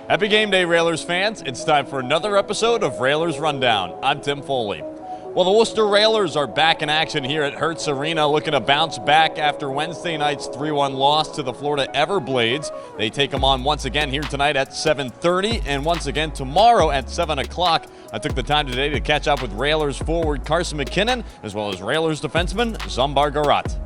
Happy game day, Railers fans. It's time for another episode of Railers Rundown. I'm Tim Foley. Well, the Worcester Railers are back in action here at Hertz Arena, looking to bounce back after Wednesday night's 3-1 loss to the Florida Everblades. They take them on once again here tonight at 7:30 and once again tomorrow at 7 o'clock. I took the time today to catch up with Railers forward Carson McKinnon as well as Railers defenseman Zambar Garat.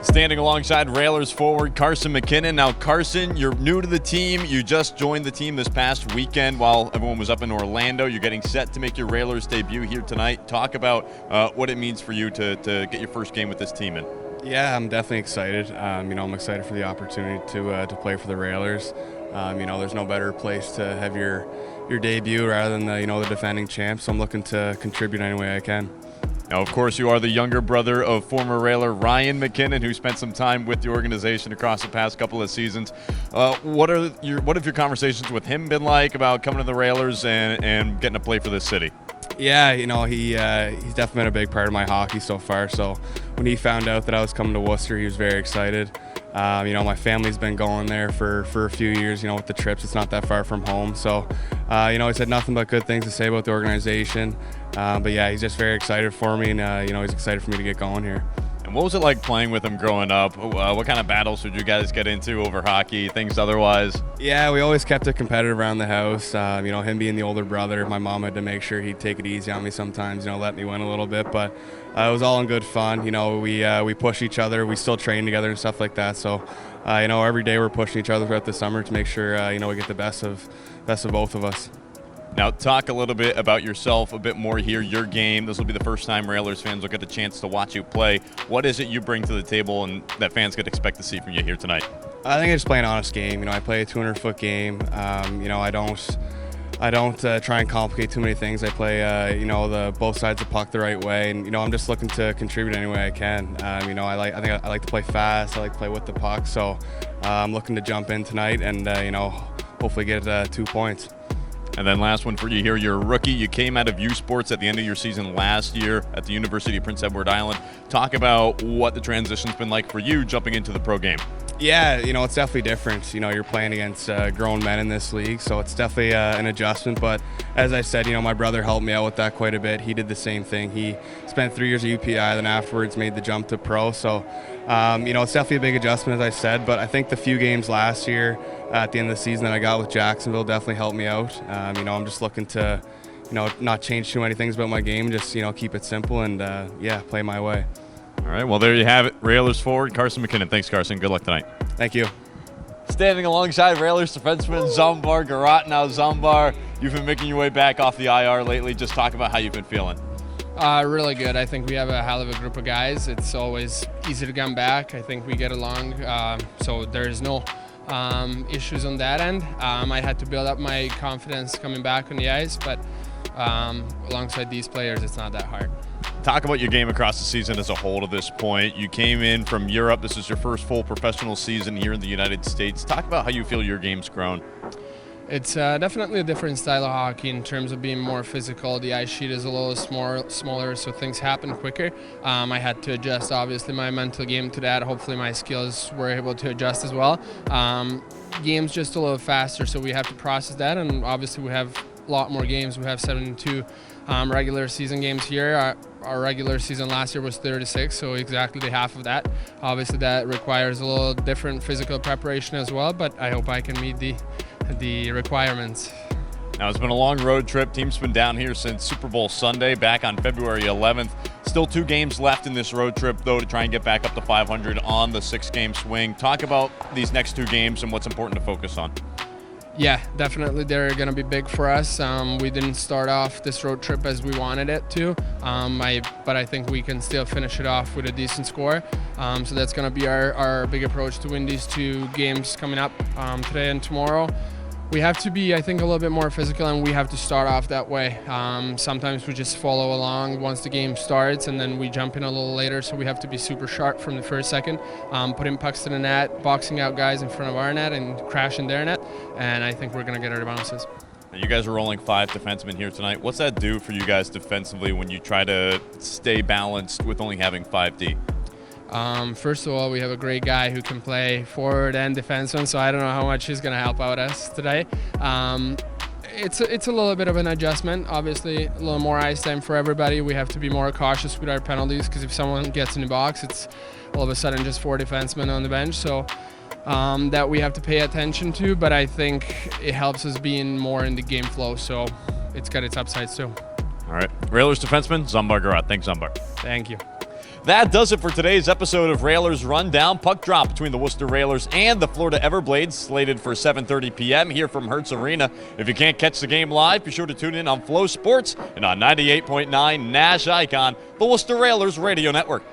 Standing alongside Railers forward Carson McKinnon. Now, Carson, you're new to the team. You just joined the team this past weekend while everyone was up in Orlando. You're getting set to make your Railers debut here tonight. Talk about what it means for you to get your first game with this team in. Yeah, I'm definitely excited. I'm excited for the opportunity to play for the Railers. There's no better place to have your debut rather than the defending champs. So I'm looking to contribute any way I can. Now, of course, you are the younger brother of former Railer Ryan McKinnon, who spent some time with the organization across the past couple of seasons. What have your conversations with him been like about coming to the Railers and getting to play for this city? Yeah, he's definitely been a big part of my hockey so far. So when he found out that I was coming to Worcester, he was very excited. My family's been going there for a few years, with the trips. It's not that far from home. So, he's had nothing but good things to say about the organization. But yeah, he's just very excited for me, and, he's excited for me to get going here. And what was it like playing with him growing up? What kind of battles did you guys get into over hockey, things otherwise? Yeah, we always kept it competitive around the house. Him being the older brother, my mom had to make sure he'd take it easy on me sometimes, let me win a little bit. But it was all in good fun. We push each other. We still train together and stuff like that. So, every day we're pushing each other throughout the summer to make sure, we get the best of both of us. Now, talk a little bit about yourself a bit more here, your game. This will be the first time Railers fans will get a chance to watch you play. What is it you bring to the table and that fans could expect to see from you here tonight? I think I just play an honest game. I play a 200-foot game. I don't try and complicate too many things. I play, the both sides of the puck the right way, and I'm just looking to contribute any way I can. I like to play fast. I like to play with the puck. So I'm looking to jump in tonight and hopefully get 2 points. And then last one for you here, you're a rookie. You came out of U Sports at the end of your season last year at the University of Prince Edward Island. Talk about what the transition's been like for you jumping into the pro game. Yeah, it's definitely different. You're playing against grown men in this league, so it's definitely an adjustment. But as I said, my brother helped me out with that quite a bit. He did the same thing. He spent 3 years at UPI, then afterwards made the jump to pro. So, it's definitely a big adjustment, as I said. But I think the few games last year at the end of the season that I got with Jacksonville definitely helped me out. I'm just looking to, not change too many things about my game, just, keep it simple and, play my way. All right, well, there you have it. Railers forward, Carson McKinnon. Thanks, Carson. Good luck tonight. Thank you. Standing alongside Railers defenseman Zambar Garat. Now, Zambar, you've been making your way back off the IR lately. Just talk about how you've been feeling. Really good. I think we have a hell of a group of guys. It's always easy to come back. I think we get along, so there's no issues on that end. I had to build up my confidence coming back on the ice, but alongside these players, it's not that hard. Talk about your game across the season as a whole to this point. You came in from Europe. This is your first full professional season here in the United States. Talk about how you feel your game's grown. It's definitely a different style of hockey in terms of being more physical. The ice sheet is a little smaller, so things happen quicker. I had to adjust, obviously, my mental game to that. Hopefully my skills were able to adjust as well. Game's just a little faster, so we have to process that, and obviously we have a lot more games. We have 72 regular season games here. Our regular season last year was 36, so exactly the half of that. Obviously that requires a little different physical preparation as well, but I hope I can meet the requirements. Now, it's been a long road trip. Team's been down here since Super Bowl Sunday, back on February 11th. Still 2 games left in this road trip, though, to try and get back up to 500 on the 6-game swing. Talk about these next 2 games and what's important to focus on. Yeah, definitely they're going to be big for us. We didn't start off this road trip as we wanted it to, but I think we can still finish it off with a decent score. So that's going to be our big approach to win these 2 games coming up today and tomorrow. We have to be, I think, a little bit more physical, and we have to start off that way. Sometimes we just follow along once the game starts, and then we jump in a little later, so we have to be super sharp from the first second, putting pucks to the net, boxing out guys in front of our net, and crashing their net, and I think we're going to get our bounces. You guys are rolling 5 defensemen here tonight. What's that do for you guys defensively when you try to stay balanced with only having 5D? First of all, we have a great guy who can play forward and defenseman, so I don't know how much he's going to help out us today. It's a little bit of an adjustment. Obviously, a little more ice time for everybody. We have to be more cautious with our penalties because if someone gets in the box, it's all of a sudden just 4 defensemen on the bench. So that we have to pay attention to, but I think it helps us being more in the game flow, so it's got its upsides too. All right. Railers defenseman, Zumbar Garat. Thanks, Zumbar. Thank you. That does it for today's episode of Railers Rundown. Puck drop between the Worcester Railers and the Florida Everblades, slated for 7:30 p.m. here from Hertz Arena. If you can't catch the game live, be sure to tune in on Flow Sports and on 98.9 Nash Icon, the Worcester Railers Radio Network.